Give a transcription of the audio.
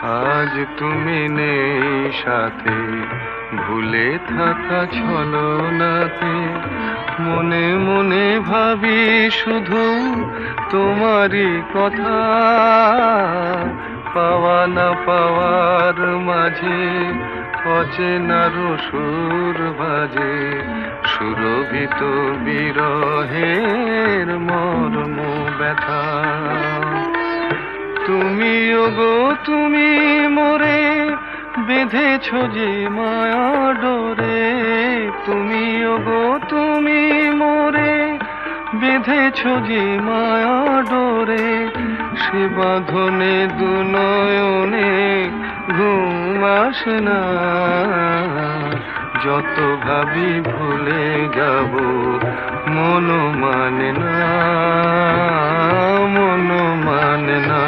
আজ তুমি নেই সাথে, ভুলে থাকা ছলনাতে মনে মনে ভাবি শুধু তোমারই কথা। পাওয়া না পাওয়ার মাঝে অচেনার সুর বাজে, সুরভিত বিরহের মর্ম ব্যথা। তুমি ওগো তুমি মোরে বেঁধেছ যে মায়া ডোরে, তুমি ওগো তুমি মোরে বেঁধেছ যে মায়া ডোরে, সে বাঁধনে দু নয়নে ঘুম আসে না। যত ভাবি ভুলে যাব মন মানে না, মন মানে না।